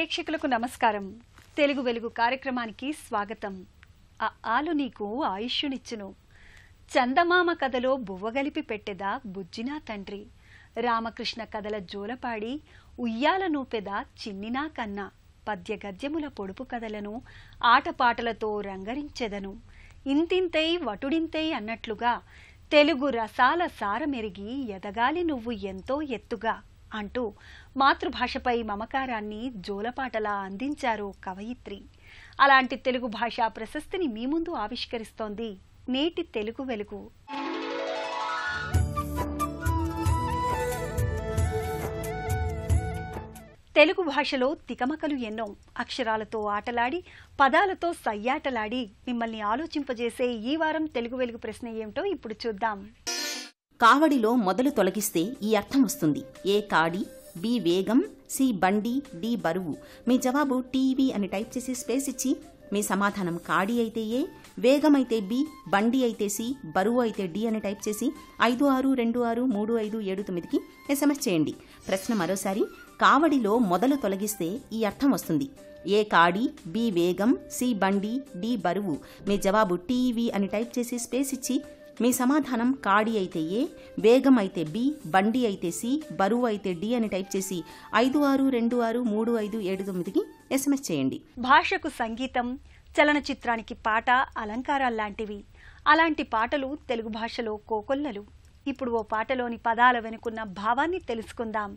ప్రేక్షకులకు నమస్కారం. తెలుగు వెలుగు కార్యక్రమానికి స్వాగతం. ఆలు నీకు ఆయుష్యునిచ్చును, చందమామ కథలో బువ్వగలిపి పెట్టెదా బుజ్జినా తండ్రి, రామకృష్ణ కథల జోలపాడి ఉయ్యాల నూపెదా చిన్నినా కన్నా, పద్య గద్యముల పొడుపు కథలను ఆటపాటలతో రంగరించెదను, ఇంతింతై వటుడింతై అన్నట్లుగా తెలుగు రసాల సారమెరిగి ఎదగాలి నువ్వు ఎంతో ఎత్తుగా అంటూ మాతృభాషపై మమకారాన్ని జోలపాటలా అందించారు కవయిత్రి. అలాంటి తెలుగు భాషా ప్రశస్తిని మీ ముందు ఆవిష్కరిస్తోంది నేటి తెలుగు వెలుగు. తెలుగు భాషలో తికమకలు ఎన్నో. అక్షరాలతో ఆటలాడి, పదాలతో సయ్యాటలాడి మిమ్మల్ని ఆలోచింపజేసే ఈ వారం తెలుగు వెలుగు ప్రశ్న ఏమిటో ఇప్పుడు చూద్దాం. కావడిలో మొదలు తొలగిస్తే ఈ అర్థం వస్తుంది: ఏ కాడి, బి వేగం, సి బండి, డి బరువు. మీ జవాబు టీవీ అని టైప్ చేసి స్పేస్ ఇచ్చి మీ సమాధానం కాడి అయితే ఏ, వేగం అయితే బి, బండి అయితే సి, బరువు అయితే డి అని టైప్ చేసి 56263579కి SMS చేయండి. ప్రశ్న మరోసారి: కావడిలో మొదలు తొలగిస్తే ఈ అర్థం వస్తుంది: ఏ కాడి, బి వేగం, సి బండి, డి బరువు. మీ జవాబు టీవీ అని టైప్ చేసి స్పేస్ ఇచ్చి మీ సమాధానం కాడి అయితే ఏ, వేగం అయితే బి, బండి అయితే సి, బరువు అయితే డి అని టైప్ చేసి 56263579కి SMS చేయండి. భాషకు సంగీతం, చలనచిత్రానికి పాట అలంకారాల్లాంటివి. అలాంటి పాటలు తెలుగు భాషలో కోకొల్లలు. ఇప్పుడు ఓ పాటలోని పదాల వెనుకున్న భావాన్ని తెలుసుకుందాం.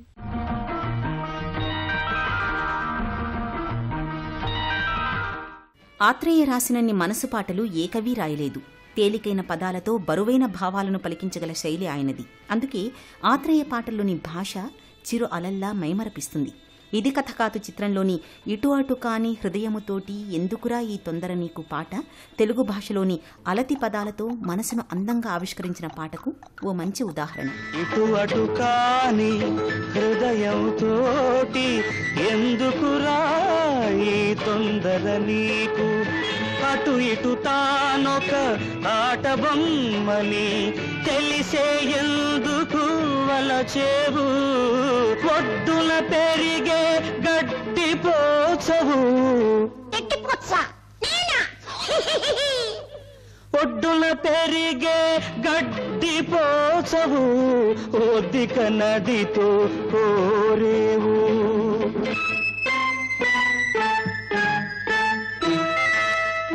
ఆత్రేయ రాసినన్ని మనసు పాటలు ఏ కవి రాయలేదు. తేలికైన పదాలతో బరువైన భావాలను పలికించగల శైలి ఆయనది. అందుకే ఆత్రేయ పాటల్లోని భాష చిరు అలల్లా మైమరపిస్తుంది. ఇది కథ కాదు చిత్రంలోని ఇటు అటు కాని హృదయముతోటి ఎందుకురా ఈ తొందర నీకు పాట తెలుగు భాషలోని అలతి పదాలతో మనసును అందంగా ఆవిష్కరించిన పాటకు ఓ మంచి ఉదాహరణ. ఇటు అటు కాని హృదయముతోటి ఎందుకురా ఈ తొందర నీకు, అటు ఇటు తానొక ఆట బొమ్మని తెలిసే ఎందుకు వలచేవు, ఒడ్డున పెరిగే గడ్డి పోచవు, ఒడ్డున పెరిగే గడ్డి పోచవు, ఒద్దిక నదితో కోరేవు.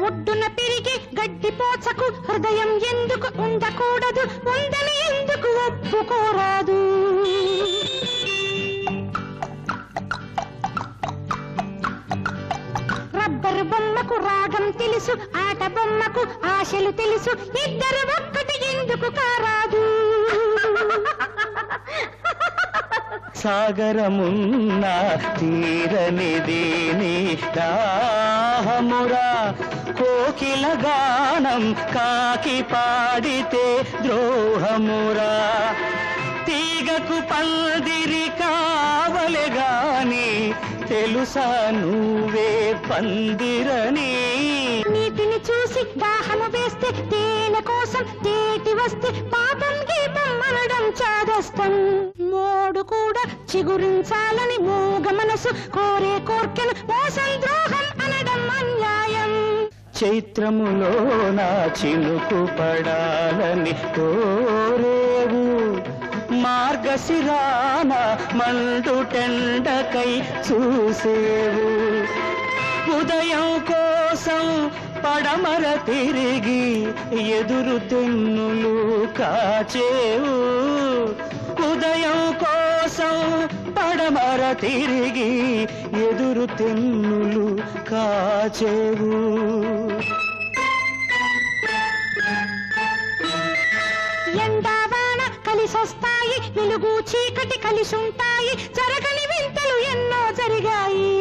ఒడ్డున పెరిగి గడ్డి పోచకు హృదయం ఎందుకు ఉండకూడదు, ఉందని ఎందుకు ఒప్పుకోరాదు. రబ్బరు బొమ్మకు రాగం తెలుసు, ఆట బొమ్మకు ఆశలు తెలుసు, ఇద్దరు ఒక్కటి ఎందుకు కారాదు. సాగరమున్నా తీరనిదేని దాహమురా, కోకిల గానం కాకి పాడితే ద్రోహమురా, తీగకు పందిరి కావలెగాని తెలుసా నువ్వే పందిరని. నీటిని చూసి దాహము వేస్తే తేనె కోసం తేటి వస్తే పాపం గీపం అనడం చాదస్తం. మోడు కూడా చిగురించాలని మూగ మనసు కోరే కోర్కెను మోసం ద్రోహం అనడం అన్యాయం. చైత్రములో నా చినుకు పడాలని కోరేవు, మార్గశిరాన మండుటెండకై చూసేవు, ఉదయం కోసం పడమర తిరిగి ఎదురు తెన్నులు కాచేవు, ఉదయం కోసం పడమర తిరిగి ఎదురు తెన్నులు కాచేవు. ఎండావాన కలిసొస్తాయి, వెలుగు చీకటి కలిసుంటాయి, జరగని వింతలు ఎన్నో జరిగాయి.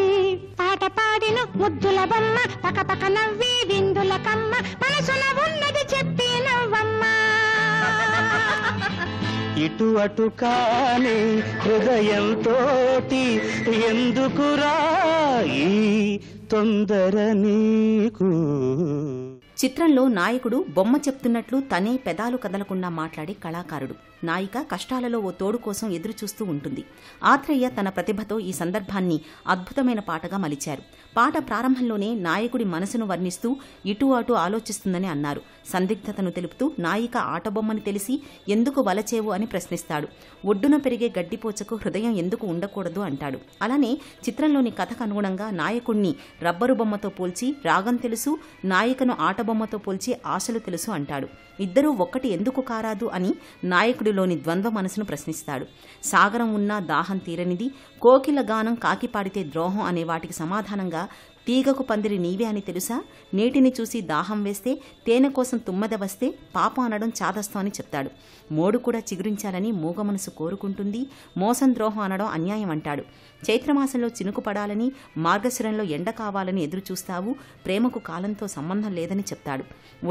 పాట పాడిన ముద్దుల బొమ్మ పకపక నవ్వి విందుల కమ్మ, మనసున ఉన్నది చెప్పి నవ్వమ్మా. ఇటు అటు కాని హృదయంతోటి ఎందుకురా ఈ తొందర నీకు. చిత్రంలో నాయకుడు బొమ్మ చెప్తున్నట్లు తనే పెదాలు కదలకుండా మాట్లాడే కళాకారుడు. నాయిక కష్టాలలో ఓ తోడు కోసం ఎదురుచూస్తూ ఉంటుంది. ఆత్రేయ తన ప్రతిభతో ఈ సందర్భాన్ని అద్భుతమైన పాటగా మలిచారు. పాట ప్రారంభంలోనే నాయకుడి మనసును వర్ణిస్తూ ఇటూ అటూ ఆలోచిస్తుందని అన్నారు. సందిగ్ధతను తెలుపుతూ నాయిక ఆటబొమ్మని తెలిసి ఎందుకు వలచేవు అని ప్రశ్నిస్తాడు. ఒడ్డున పెరిగే గడ్డిపోచకు హృదయం ఎందుకు ఉండకూడదు అంటాడు. అలానే చిత్రంలోని కథకు అనుగుణంగా నాయకుణ్ణి రబ్బరు బొమ్మతో పోల్చి రాగం తెలుసు, నాయికను ఆటబొమ్మతో పోల్చి ఆశలు తెలుసు అంటాడు. ఇద్దరూ ఒక్కటి ఎందుకు కారాదు అని నాయకుడిలోని ద్వంద్వ మనసును ప్రశ్నిస్తాడు. సాగరం ఉన్నా దాహం తీరనిది, కోకిల గానం కాకి పాడితే ద్రోహం అనే వాటికి సమాధానంగా తీగకు పందిరి నీవే అని తెలుసా, నీటిని చూసి దాహం వేస్తే తేనె కోసం తుమ్మద వస్తే పాపం అనడం చాదస్తం అని చెప్తాడు. మోడు కూడా చిగురించాలని మూగ మనసు కోరుకుంటుంది, మోసం ద్రోహం అనడం అన్యాయం అంటాడు. చైత్రమాసంలో చినుకు పడాలని, మార్గశిరంలో ఎండ కావాలని ఎదురుచూస్తావు, ప్రేమకు కాలంతో సంబంధం లేదని చెప్తాడు.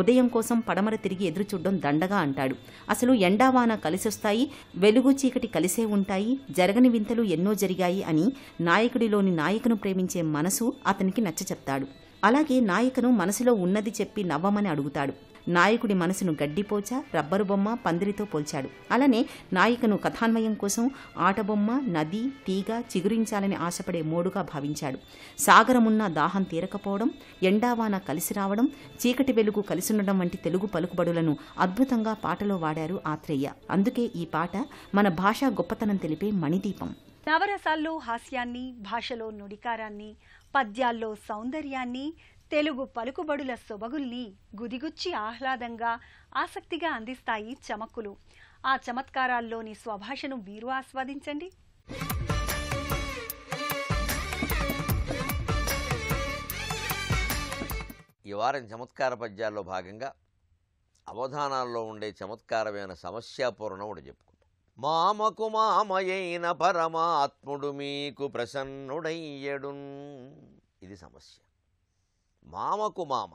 ఉదయం కోసం పడమర తిరిగి ఎదురుచూడ్డం దండగా అంటాడు. అసలు ఎండావాన కలిసొస్తాయి, వెలుగు చీకటి కలిసే ఉంటాయి, జరగని వింతలు ఎన్నో జరిగాయి అని నాయకుడిలోని నాయికను ప్రేమించే మనసు అతనికి నచ్చ చెప్తాడు. అలాగే నాయికను మనసులో ఉన్నది చెప్పి నవ్వమని అడుగుతాడు. నాయకుడి మనసును గడ్డిపోచ, రబ్బరు బొమ్మ, పందిరితో పోల్చాడు. అలానే నాయికను కథాన్వయం కోసం ఆటబొమ్మ, నది, తీగ, చిగురించాలని ఆశపడే మోడుగా భావించాడు. సాగరమున్న దాహం తీరకపోవడం, ఎండావాన కలిసి రావడం, చీకటి వెలుగు కలిసుండడం వంటి తెలుగు పలుకుబడులను అద్భుతంగా పాటలో వాడారు ఆత్రేయ. అందుకే ఈ పాట మన భాషా గొప్పతనం తెలిపే మణిదీపం. నవరసాల్లో హాస్యాన్ని, భాషలో నుడికారాన్ని, పద్యాల్లో సౌందర్యాన్ని, తెలుగు పలుకుబడుల సొబగుల్ని గుదిగుచ్చి ఆహ్లాదంగా, ఆసక్తిగా అందిస్తాయి చమక్కులు. ఆ చమత్కారాల్లోని స్వభాషను మీరు ఆస్వాదించండి. ఈ వారం చమత్కార పద్యాల్లో భాగంగా అవధానాల్లో ఉండే చమత్కారమైన సమస్యాపూర్ణం ఒకటి చెప్పుకుందాం. మామకు మామయైన పరమాత్ముడు మీకు ప్రసన్నుడయ్యడు. ఇది సమస్య. మామకు మామ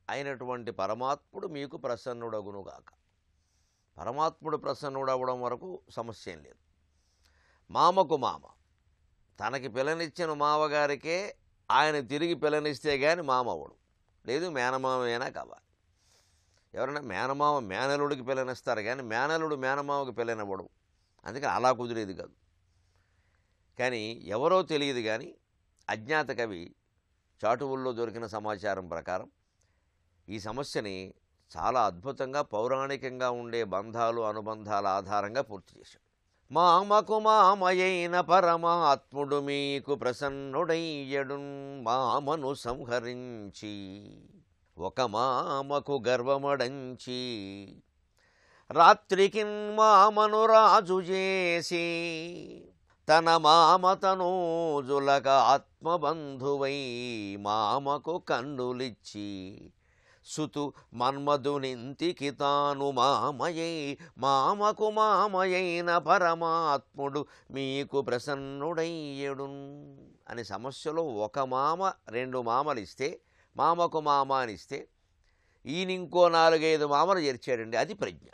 అయినటువంటి పరమాత్ముడు మీకు ప్రసన్నుడగునుగాక. పరమాత్ముడు ప్రసన్నుడవడం వరకు సమస్య ఏం లేదు. మామకు మామ, తనకి పిల్లనిచ్చిన మామగారికే ఆయన తిరిగి పిల్లనిస్తే గాని మామ అవడు, లేదు మేనమామైనా కావాలి. ఎవరైనా మేనమామ మేనలుడికి పిల్లనిస్తారు కానీ మేనలుడు మేనమామకి పిల్లనివ్వడు. అందుకని అలా కుదిరేది కాదు. కానీ ఎవరో తెలియదు కానీ అజ్ఞాత కవి చాటువుల్లో దొరికిన సమాచారం ప్రకారం ఈ సమస్యని చాలా అద్భుతంగా పౌరాణికంగా ఉండే బంధాలు, అనుబంధాల ఆధారంగా పూర్తి చేశాడు. మామకు మామయైన పరమాత్ముడు మీకు ప్రసన్నుడయ్యడు. మామను సంహరించి ఒక మామకు గర్వమడంచి, రాత్రికిన్ మామను రాజు చేసి, తన మామతనూజులక ఆత్మబంధువై మామకు కన్నులిచ్చి, సుతు మన్మధునింతికి తాను మామయై మామకు మామయైన పరమాత్ముడు మీకు ప్రసన్నుడయ్యడు అని సమస్యలో ఒక మామ రెండు మామలు ఇస్తే, మామకు మామ అనిస్తే ఈయన ఇంకో 4-5 మామలు చేర్చాడండి. అది ప్రజ్ఞ.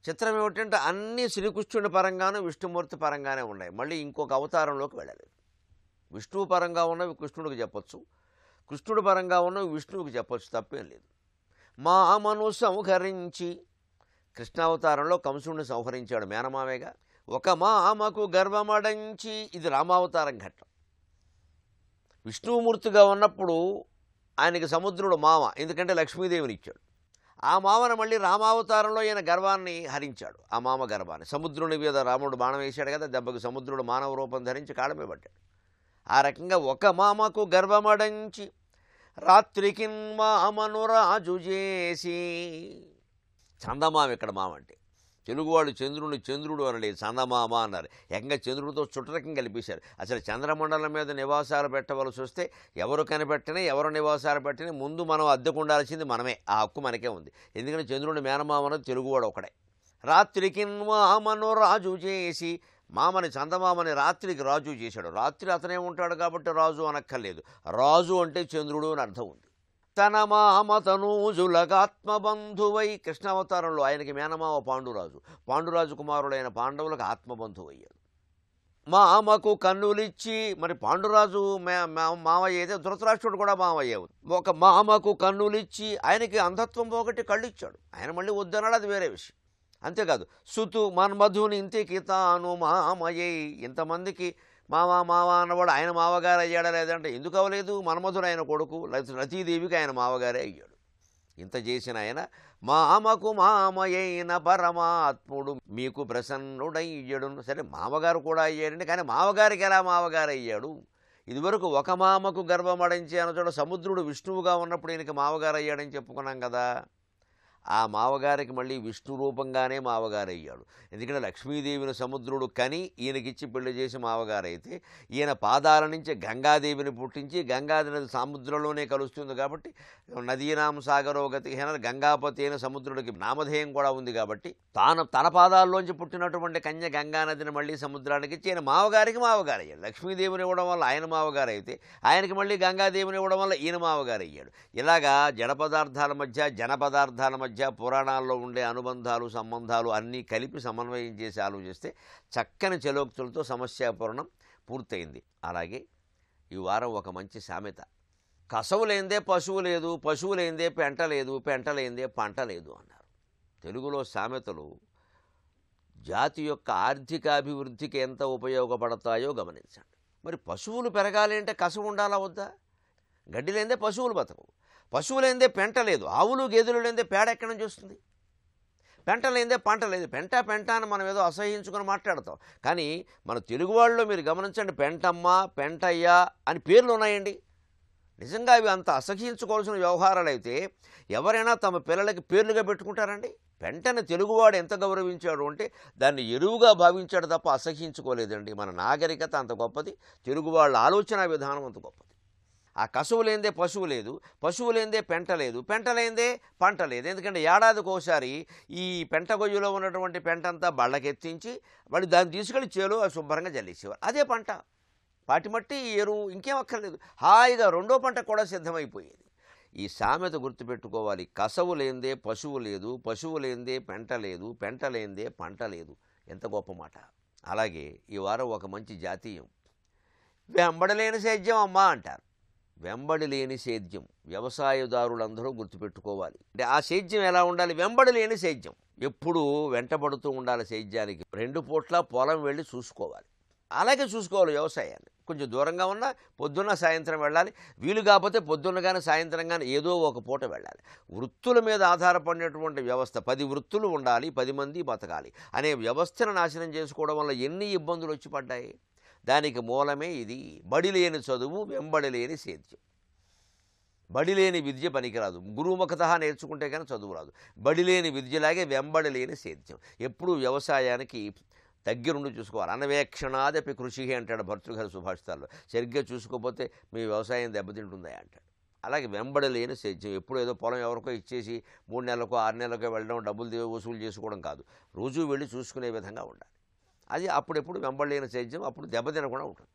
చిత్రం ఏమిటంటే అన్నీ శ్రీకృష్ణుడి పరంగాను విష్ణుమూర్తి పరంగానే ఉన్నాయి. మళ్ళీ ఇంకొక అవతారంలోకి వెళ్ళలేదు. విష్ణువు పరంగా ఉన్నవి కృష్ణుడికి చెప్పొచ్చు, కృష్ణుడి పరంగా ఉన్నవి విష్ణువుకి చెప్పొచ్చు, తప్పేం లేదు. మామను సంహరించి, కృష్ణావతారంలో కంసుడిని సంహరించాడు, మేనమామేగా. ఒక మామకు గర్వమడంచి, ఇది రామావతారం ఘట్టం. విష్ణుమూర్తిగా ఉన్నప్పుడు ఆయనకి సముద్రుడు మామ, ఎందుకంటే లక్ష్మీదేవిని ఇచ్చాడు. ఆ మామను మళ్ళీ రామావతారంలో ఈయన గర్వాన్ని హరించాడు. ఆ మామ గర్వాన్ని సముద్రుని మీద రాముడు బాణం వేశాడు కదా, దెబ్బకు సముద్రుడు మానవ రూపం ధరించి కాళ్ళమే పట్టాడు. ఆ రకంగా ఒక మామకు గర్వమడంచి, రాత్రికిన్ మామను రాజు చేసి. చందమామ ఇక్కడ మామ అంటే. తెలుగువాడు చంద్రుని చంద్రుడు అనలేదు, చందమామ అన్నారు. ఏకంగా చంద్రుడితో చుట్టరకం కలిపేశారు. అసలు చంద్రమండలం మీద నివాసాలు పెట్టవలసి వస్తే ఎవరు కనిపెట్టినా, ఎవరు నివాసాలు పెట్టినా ముందు మనం అద్దెకు ఉండాల్సింది మనమే. ఆ హక్కు మనకే ఉంది. ఎందుకంటే చంద్రుడి మేనమామను తెలుగువాడు ఒకడే. రాత్రికిన్ మామను రాజు చేసి, మామని చందమామని రాత్రికి రాజు చేశాడు. రాత్రి అతనే ఉంటాడు కాబట్టి రాజు అనక్కర్లేదు. రాజు అంటే చంద్రుడు అని అర్థం ఉంది. తన మామతనూజులకు ఆత్మబంధువై, కృష్ణావతారంలో ఆయనకి మేనమామ పాండురాజు, పాండురాజు కుమారుడైన పాండవులకు ఆత్మబంధువు అయ్యాడు. మామకు కన్నులిచ్చి, మరి పాండురాజు మావయ్య అయితే ధృతరాష్ట్రుడు కూడా మావయ్య. ఒక మామకు కన్నులిచ్చి ఆయనకి అంధత్వం పోగొట్టి కళ్ళు ఇచ్చాడు. ఆయన మళ్ళీ వద్దన్నాడు, అది వేరే విషయం. అంతేకాదు సుతు మన్మధుని ఇంటికి తాను మామయ్య. ఇంతమందికి మావా మావా అన్నవాడు ఆయన మావగారు అయ్యాడా లేదంటే ఎందుకు అవ్వలేదు? మన్మధుడు ఆయన కొడుకు, రతీదేవికి ఆయన మావగారే అయ్యాడు. ఇంత చేసిన ఆయన మామకు మామయైన పరమాత్ముడు మీకు ప్రసన్నుడయ్యడు. సరే మామగారు కూడా అయ్యాడండి, కానీ మామగారికి ఎలా మామగారు అయ్యాడు? ఇదివరకు ఒక మామకు గర్భమడించి అనచోట సముద్రుడు విష్ణువుగా ఉన్నప్పుడు ఈయనకి మామగారు అయ్యాడని చెప్పుకున్నాం కదా. ఆ మావగారికి మళ్ళీ విష్ణు రూపంగానే మావగారు అయ్యాడు. ఎందుకంటే లక్ష్మీదేవిని సముద్రుడు కని ఈయనకిచ్చి పెళ్లి చేసి మావగారైతే, ఈయన పాదాల నుంచి గంగాదేవిని పుట్టించి, గంగాదేవి సముద్రంలోనే కలుస్తుంది కాబట్టి నదీనాం సాగరోగతి గంగాపతి అయిన సముద్రుడికి నామధేయం కూడా ఉంది కాబట్టి తన పాదాల్లోంచి పుట్టినటువంటి కన్య గంగానదిని మళ్ళీ సముద్రానికి ఇచ్చి ఈయన మావగారికి మావగారు అయ్యాడు. లక్ష్మీదేవిని ఇవ్వడం వల్ల ఆయన మావగారు అయితే, ఆయనకి మళ్ళీ గంగాదేవిని ఇవ్వడం వల్ల ఈయన మావగారు అయ్యాడు. ఇలాగా జడ పదార్థాల మధ్య జన పదార్థాల మధ్య పురాణాల్లో ఉండే అనుబంధాలు సంబంధాలు అన్నీ కలిపి సమన్వయం చేసి ఆలోచిస్తే చక్కని చలోక్తులతో సమస్యాపూర్ణం పూర్తయింది. అలాగే ఈ వారం ఒక మంచి సామెత, కసవు లేందే పశువు లేదు, పశువు లేందే పెంట లేదు, పెంట లేందే పంట లేదు అన్నారు. తెలుగులో సామెతలు జాతి యొక్క ఆర్థికాభివృద్ధికి ఎంత ఉపయోగపడతాయో గమనించండి. మరి పశువులు పెరగాలి అంటే కసవు ఉండాలా వద్దా? గడ్డి లేందే పశువులు బతకవు, పశువు లేందే పెంట లేదు, ఆవులు గేదెలు లేందే పేడ ఎక్కడి నుంచి వస్తుంది? పెంట లేందే పంట లేదు. పెంట అని మనం ఏదో అసహించుకొని మాట్లాడతాం, కానీ మన తెలుగు వాళ్ళలో మీరు గమనించండి, పెంటమ్మ పెంటయ్య అని పేర్లు ఉన్నాయండి. నిజంగా అవి అంత అసహించుకోవాల్సిన వ్యవహారాలు అయితే ఎవరైనా తమ పిల్లలకి పేర్లుగా పెట్టుకుంటారండి? పెంటని తెలుగువాడు ఎంత గౌరవించాడు అంటే దాన్ని ఎరువుగా భావించాడు తప్ప అసహించుకోలేదండి. మన నాగరికత అంత గొప్పది, తెలుగు వాళ్ళ ఆలోచన విధానం అంత గొప్పది. ఆ కసువు లేందే పశువు లేదు, పశువు లేందే పెంట లేదు, పెంట లేందే పంట లేదు. ఎందుకంటే ఏడాదికి ఒకసారి ఈ పెంట గొయ్యలో ఉన్నటువంటి పెంటంతా బళ్ళకెత్తించి మళ్ళీ దాన్ని తీసుకెళ్ళి చేలో శుభ్రంగా జల్లేసేవారు. అదే పంట, పాటి మట్టి ఎరువు ఇంకేం అక్కర్లేదు, హాయిగా రెండో పంట కూడా సిద్ధమైపోయేది. ఈ సామెత గుర్తుపెట్టుకోవాలి, కసవు లేందే పశువు లేదు, పశువు లేందే పెంట లేదు, పెంట లేందే పంట లేదు. ఎంత గొప్ప మాట. అలాగే ఈ వారం ఒక మంచి జాతీయం, వెంబడలేని సేద్యం అమ్మా అంటారు. వెంబడి లేని సేద్యం వ్యవసాయదారులందరూ గుర్తుపెట్టుకోవాలి. అంటే ఆ సేద్యం ఎలా ఉండాలి? వెంబడి లేని సేద్యం, ఎప్పుడూ వెంటబడుతూ ఉండాలి. సేద్యానికి 2 పూట్ల పొలం వెళ్ళి చూసుకోవాలి. అలాగే చూసుకోవాలి వ్యవసాయాన్ని. కొంచెం దూరంగా ఉన్నా పొద్దున్న సాయంత్రం వెళ్ళాలి, వీలు కాకపోతే పొద్దున్న కానీ సాయంత్రం కానీ ఏదో ఒక పూట వెళ్ళాలి. వృత్తుల మీద ఆధారపడినటువంటి వ్యవస్థ, 10 వృత్తులు ఉండాలి, 10 మంది బతకాలి అనే వ్యవస్థను నాశనం చేసుకోవడం వల్ల ఎన్ని ఇబ్బందులు వచ్చి పడ్డాయి. దానికి మూలమే ఇది, బడి లేని చదువు, వెంబడి లేని సేద్యం. బడి లేని విద్య పనికిరాదు, గురుముఖత నేర్చుకుంటే కానీ చదువు రాదు. బడి లేని విద్యలాగే వెంబడి లేని సేద్యం. ఎప్పుడూ వ్యవసాయానికి దగ్గరుండి చూసుకోవాలి. అనవేక్షణాదపి కృషి అంటాడు భర్తృహరి సుభాషితాల్లో. సరిగ్గా చూసుకోకపోతే మీ వ్యవసాయం దెబ్బతింటుందా అంటాడు. అలాగే వెంబడి లేని సేద్యం, ఎప్పుడు ఏదో పొలం ఎవరికో ఇచ్చేసి 3 నెలలకో 6 నెలలకో వెళ్ళడం, డబ్బులు వసూలు చేసుకోవడం కాదు, రోజు వెళ్ళి చూసుకునే విధంగా ఉండాలి. అది అప్పుడెప్పుడు వెంబడి లేని సేద్యం, అప్పుడు దెబ్బతినకుండా ఉంటుంది.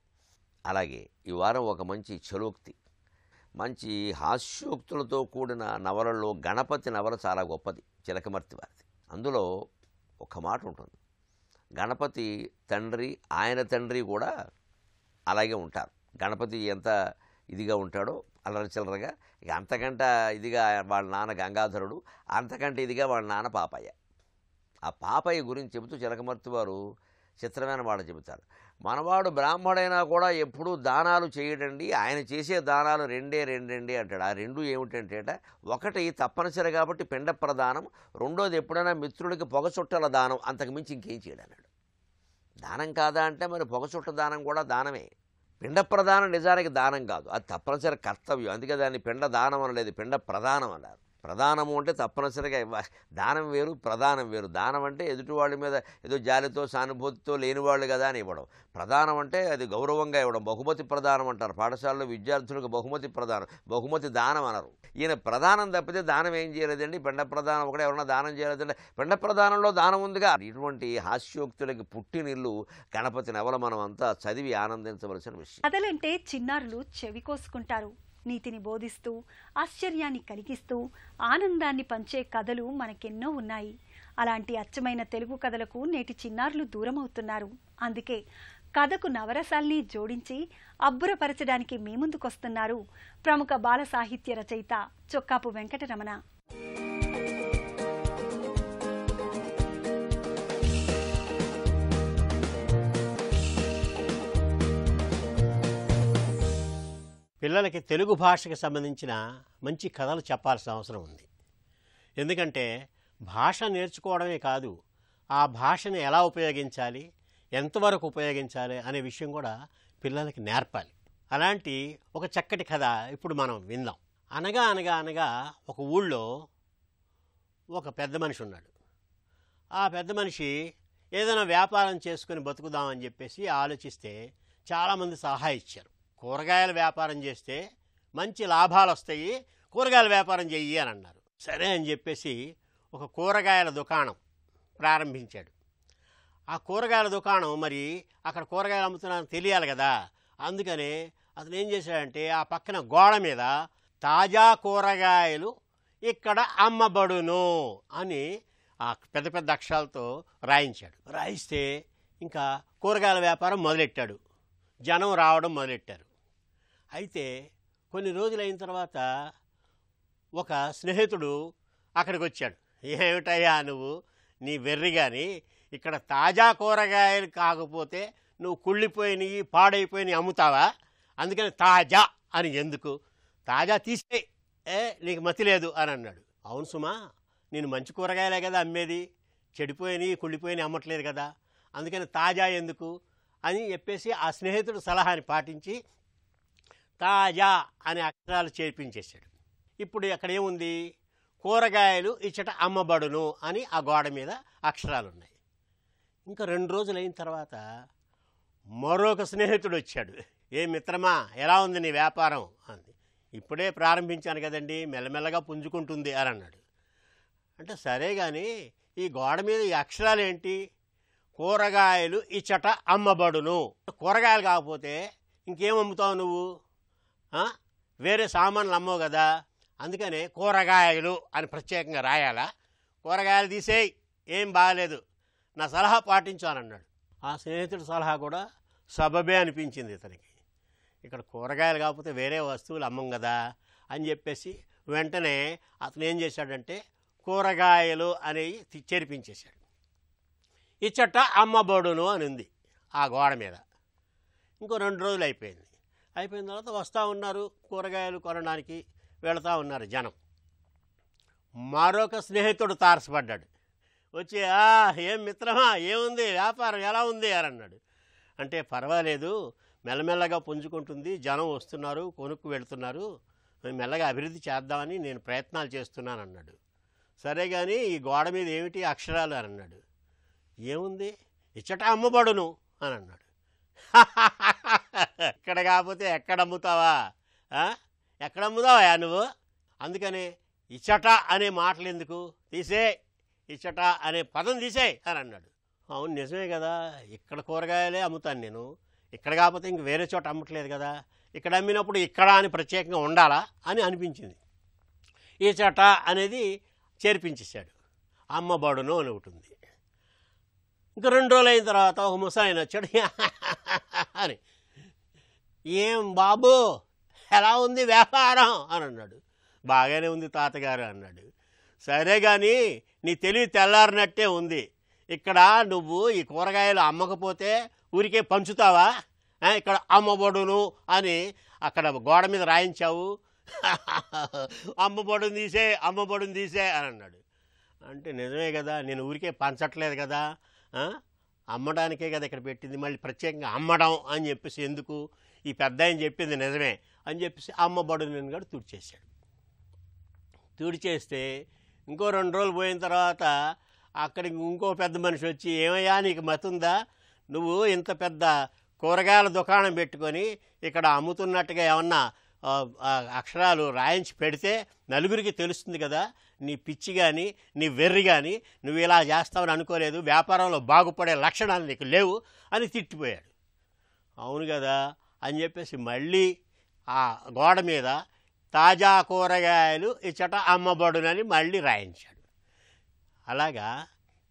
అలాగే ఈ వారం ఒక మంచి చలోక్తి, మంచి హాస్యోక్తులతో కూడిన నవలలో గణపతి నవల చాలా గొప్పది, చిలకమర్తి వారిది. అందులో ఒక మాట ఉంటుంది, గణపతి తండ్రి ఆయన తండ్రి కూడా అలాగే ఉంటారు. గణపతి ఎంత ఇదిగా ఉంటాడో అల్లరి చిల్లరగా, ఇక అంతకంటే ఇదిగా వాళ్ళ నాన్న గంగాధరుడు, అంతకంటే ఇదిగా వాళ్ళ నాన్న పాపయ్య. ఆ పాపయ్య గురించి చెబుతూ చిలకమర్తి వారు చిత్రమైన మాట చెబుతారు. మనవాడు బ్రాహ్మడైనా కూడా ఎప్పుడూ దానాలు చేయడండి, ఆయన చేసే దానాలు రెండే అంటాడు. ఆ 2 ఏమిటంటే, ఒకటి తప్పనిసరి కాబట్టి పిండ ప్రదానం, రెండోది ఎప్పుడైనా మిత్రుడికి పొగచుట్టల దానం, అంతకు మించి ఇంకేం చేయడు అన్నాడు. దానం కాదా అంటే మరి పొగచుట్ట దానం కూడా దానమే. పిండ ప్రదానం నిజానికి దానం కాదు, అది తప్పనిసరి కర్తవ్యం. అందుకే దాన్ని పిండ దానం అనలేదు, పిండ ప్రదానం అన్నారు. ప్రదానము అంటే తప్పనిసరిగా ఇవ్వాలి, దానం వేరు ప్రదానం వేరు. దానం అంటే ఎదుటివాళ్ళ మీద ఏదో జాలితో సానుభూతితో లేనివాళ్ళు కదా అని ఇవ్వడం. ప్రదానం అంటే అది గౌరవంగా ఇవ్వడం, బహుమతి ప్రదానం అంటారు. పాఠశాలలో విద్యార్థులకు బహుమతి ప్రదానం, బహుమతి దానం అనరు. ఈయన ప్రదానం తప్పితే దానం ఏం చేయలేదండి, పిండ ప్రదానం ఒకటే, ఎవరన్నా దానం చేయలేదంటే పిండ ప్రదానంలో దానం ఉందిగా. ఇటువంటి హాస్యోక్తులకి పుట్టినిల్లు గణపతి నవల, మనం అంతా చదివి ఆనందించవలసిన విషయం. కథలంటే చిన్నారులు చెవి కోసుకుంటారు. నీతిని బోధిస్తూ, ఆశ్చర్యాన్ని కలిగిస్తూ, ఆనందాన్ని పంచే కథలు మనకెన్నో ఉన్నాయి. అలాంటి అచ్చమైన తెలుగు కథలకు నేటి చిన్నారులు దూరమవుతున్నారు. అందుకే కథకు నవరసాల్ని జోడించి అబ్బురపరచడానికి మీ ముందుకొస్తున్నారు ప్రముఖ బాల సాహిత్య రచయిత చొక్కాపు వెంకటరమణ. పిల్లలకి తెలుగు భాషకి సంబంధించిన మంచి కథలు చెప్పాల్సిన అవసరం ఉంది. ఎందుకంటే భాష నేర్చుకోవడమే కాదు, ఆ భాషని ఎలా ఉపయోగించాలి, ఎంతవరకు ఉపయోగించాలి అనే విషయం కూడా పిల్లలకి నేర్పాలి. అలాంటి ఒక చక్కటి కథ ఇప్పుడు మనం విందాం. అనగా అనగా అనగా ఒక ఊళ్ళో ఒక పెద్ద మనిషి ఉన్నాడు. ఆ పెద్ద మనిషి ఏదైనా వ్యాపారం చేసుకుని బతుకుదామని చెప్పేసి ఆలోచిస్తే చాలామంది సలహా ఇచ్చారు. కూరగాయల వ్యాపారం చేస్తే మంచి లాభాలు వస్తాయి, కూరగాయల వ్యాపారం చెయ్యి అని అన్నారు. సరే అని చెప్పేసి ఒక కూరగాయల దుకాణం ప్రారంభించాడు. ఆ కూరగాయల దుకాణం మరి అక్కడ కూరగాయలు అమ్ముతున్నారని తెలియాలి కదా. అందుకనే అతను ఏం చేశాడంటే ఆ పక్కన గోడ మీద తాజా కూరగాయలు ఇక్కడ అమ్మబడును అని ఆ పెద్ద పెద్ద అక్షరాలతో రాయించాడు. రాయిస్తే ఇంకా కూరగాయల వ్యాపారం మొదలెట్టాడు. జనం రావడం మొదలెట్టారు. అయితే కొన్ని రోజులైన తర్వాత ఒక స్నేహితుడు అక్కడికి వచ్చాడు. ఏమిటయ్యా నువ్వు, నీ వెర్రి కానీ ఇక్కడ తాజా కూరగాయలు కాకపోతే నువ్వు కుళ్ళిపోయినవి పాడైపోయినవి అమ్ముతావా? అందుకని తాజా అని ఎందుకు, తాజా తీసే నీకు మతి లేదు అని అన్నాడు. అవును సుమా, నేను మంచి కూరగాయలే కదా అమ్మేది, చెడిపోయినవి కుళ్ళిపోయినవి అమ్మట్లేదు కదా, అందుకని తాజా ఎందుకు అని చెప్పేసి ఆ స్నేహితుడు సలహాని పాటించి తాజా అనే అక్షరాలు చేర్పించేశాడు. ఇప్పుడు అక్కడ ఏముంది, కూరగాయలు ఇచ్చట అమ్మబడును అని ఆ గోడ మీద అక్షరాలు ఉన్నాయి. ఇంకా 2 రోజులు అయిన తర్వాత మరొక స్నేహితుడు వచ్చాడు. ఏ మిత్రమా, ఎలా ఉంది నీ వ్యాపారం అంది. ఇప్పుడే ప్రారంభించాను కదండి, మెల్లమెల్లగా పుంజుకుంటుంది అని అన్నాడు. అంటే సరే కానీ ఈ గోడ మీద ఈ అక్షరాలు ఏంటి, కూరగాయలు ఇచ్చట అమ్మబడును. కూరగాయలు కాకపోతే ఇంకేం అమ్ముతావు నువ్వు, వేరే సామాన్లు అమ్మవు కదా, అందుకనే కూరగాయలు అని ప్రత్యేకంగా రాయాలా? కూరగాయలు తీసేయి, ఏం బాగాలేదు, నా సలహా పాటించు అని అన్నాడు. ఆ స్నేహితుడి సలహా కూడా సబబే అనిపించింది ఇతనికి. ఇక్కడ కూరగాయలు కాకపోతే వేరే వస్తువులు అమ్మం కదా అని చెప్పేసి వెంటనే అతను ఏం చేశాడంటే కూరగాయలు అనేవి చేర్పించేశాడు. ఇచ్చట అమ్మబడును అని ఉంది ఆ గోడ మీద. ఇంకో 2 రోజులు అయిపోయింది. అయిపోయిన తర్వాత వస్తూ ఉన్నారు, కూరగాయలు కొనడానికి వెళుతూ ఉన్నారు జనం. మరొక స్నేహితుడు తారసపడ్డాడు. వచ్చి ఏం మిత్రమా, ఏముంది వ్యాపారం, ఎలా ఉంది అని అన్నాడు. అంటే పర్వాలేదు, మెల్లమెల్లగా పుంజుకుంటుంది, జనం వస్తున్నారు, కొనుక్కు వెళుతున్నారు, మెల్లగా అభివృద్ధి చేద్దామని నేను ప్రయత్నాలు చేస్తున్నాను అన్నాడు. సరే కానీ ఈ గోడ మీద ఏమిటి అక్షరాలు అని అన్నాడు. ఏముంది, ఇచ్చట అమ్మబడును అని అన్నాడు. ఇక్కడ కాకపోతే ఎక్కడ అమ్ముతావా, ఎక్కడ అమ్ముతావా నువ్వు, అందుకని ఇచ్చట అనే మాటలు ఎందుకు, తీసే, ఇచ్చట అనే పదం తీసేయి అని అన్నాడు. అవును నిజమే కదా, ఇక్కడ కూరగాయలే అమ్ముతాను నేను, ఇక్కడ కాకపోతే ఇంక వేరే చోట అమ్మట్లేదు కదా, ఇక్కడ అమ్మినప్పుడు ఇక్కడ అని ప్రత్యేకంగా ఉండాలా అని అనిపించింది. ఇచ్చట అనేది చేర్పించేశాడు. అమ్మబడును అని ఒకటి ఉంది. ఇంకా 2 రోజులు అయిన తర్వాత ఒక ముసాయన వచ్చాడు. అని ఏం బాబు, ఎలా ఉంది వ్యాపారం అని అన్నాడు. బాగానే ఉంది తాతగారు అన్నాడు. సరే కానీ నీ తెలివి తెల్లారినట్టే ఉంది, ఇక్కడ నువ్వు ఈ కూరగాయలు అమ్మకపోతే ఊరికే పంచుతావా, ఇక్కడ అమ్మబడును అని అక్కడ గోడ మీద రాయించావు, అమ్మబడును తీసే, అమ్మబడును తీసే అని అన్నాడు. అంటే నిజమే కదా, నేను ఊరికే పంచట్లేదు కదా, అమ్మడానికే కదా ఇక్కడ పెట్టింది, మళ్ళీ ప్రత్యేకంగా అమ్మడం అని చెప్పేసి ఎందుకు, ఈ పెద్ద ఆయన చెప్పింది నిజమే అని చెప్పేసి అమ్మబడును కూడా తుడిచేశాడు. తుడిచేస్తే ఇంకో 2 రోజులు పోయిన తర్వాత అక్కడికి ఇంకో పెద్ద మనిషి వచ్చి, ఏమయ్యా నీకు మతుందా, నువ్వు ఇంత పెద్ద కూరగాయల దుకాణం పెట్టుకొని ఇక్కడ అమ్ముతున్నట్టుగా ఏమన్నా అక్షరాలు రాయించి పెడితే నలుగురికి తెలుస్తుంది కదా, నీ పిచ్చి కానీ నీ వెర్రి కానీ, నువ్వు ఇలా చేస్తావని అనుకోలేదు, వ్యాపారంలో బాగుపడే లక్షణాలు నీకు లేవు అని తిట్టిపోయాడు. అవును కదా అని చెప్పేసి మళ్ళీ ఆ గోడ మీద తాజా కూరగాయలు ఇచ్చట అమ్మబడునని మళ్ళీ రాయించాడు. అలాగా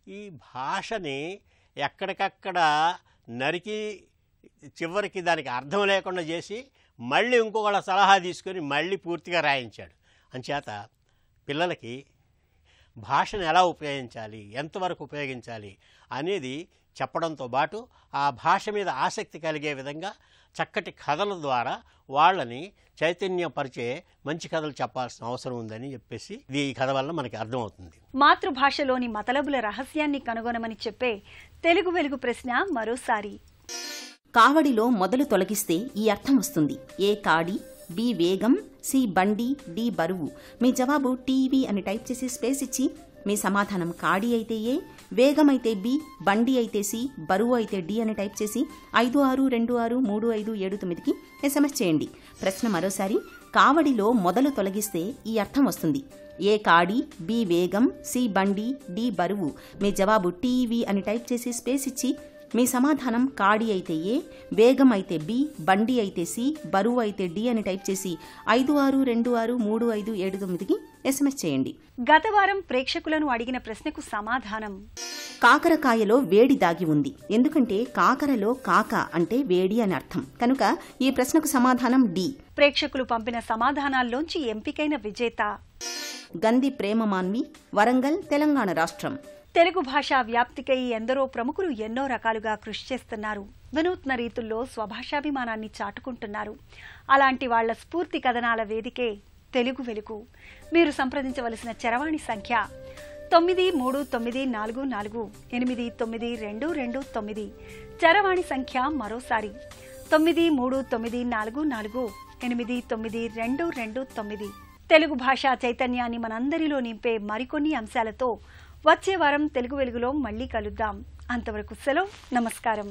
ఈ భాషని ఎక్కడికక్కడ నరికి చివరికి దానికి అర్థం లేకుండా చేసి మళ్ళీ ఇంకొకళ్ళ సలహా తీసుకొని మళ్ళీ పూర్తిగా రాయించాడు. అంచేత పిల్లలకి భాషను ఎలా ఉపయోగించాలి, ఎంతవరకు ఉపయోగించాలి అనేది చెప్పడంతో పాటు ఆ భాష మీద ఆసక్తి కలిగే విధంగా చక్కటి కథల ద్వారా వాళ్ళని చైతన్యపరిచే మంచి కథలు చెప్పాల్సిన అవసరం ఉందని చెప్పేసి ఈ కథ వల్ల మనకి అర్థమవుతుంది. మాతృభాషలోని మతలబుల రహస్యాన్ని కనుగొనమని చెప్పే తెలుగు వెలుగు ప్రశ్న మరోసారి. కావడిలో మొదలు తొలగిస్తే ఈ అర్థం వస్తుంది: ఏ కాడి, బి వేగం, సి బండి, డి బరువు. మీ జవాబు టీవీ అని టైప్ చేసి స్పేస్ ఇచ్చి మీ సమాధానం కాడి అయితే ఏ, వేగం అయితే బి, బండి అయితే సి, బరువు అయితే డి అని టైప్ చేసి 56263579కి SMS చేయండి. ప్రశ్న మరోసారి: కావడిలో మొదలు తొలగిస్తే ఈ అర్థం వస్తుంది: ఏ కాడి, బి వేగం, సి బండి, డి బరువు. మీ జవాబు టీవీ అని టైప్ చేసి స్పేస్ ఇచ్చి మీ సమాధానం కాడి అయితే ఏ, వేగం అయితే బి, బండి అయితే సి, బరువు అయితే డి అని టైప్ చేసి 56263579కి SMS చేయండి. గత వారం ప్రేక్షకులను అడిగిన ప్రశ్నకు సమాధానం: కాకరకాయలో వేడి దాగి ఉంది. ఎందుకంటే కాకరలో కాక అంటే వేడి అని అర్థం. కనుక ఈ ప్రశ్నకు సమాధానం డి. ప్రేక్షకులు పంపిన సమాధానాల్లోంచి ఎంపికైన విజేత గంది ప్రేమమాన్వి, వరంగల్, తెలంగాణ రాష్ట్రం. తెలుగు భాషా వ్యాప్తికై ఎందరో ప్రముఖులు ఎన్నో రకాలుగా కృషి చేస్తున్నారు. వినూత్న రీతుల్లో స్వభాషాభిమానాన్ని చాటుకుంటున్నారు. అలాంటి వాళ్ల స్ఫూర్తి కథనాల వేదికే తెలుగు వెలుగు. మీరు సంప్రదించవలసిన చరవాణి సంఖ్య 9394489229. చరవాణి సంఖ్య మరోసారి 9394489229. తెలుగు భాషా చైతన్యాన్ని మనందరిలో నింపే మరికొన్ని అంశాలతో వచ్చే వారం తెలుగు వెలుగులో మళ్లీ కలుద్దాం. అంతవరకు సెలవు, నమస్కారం.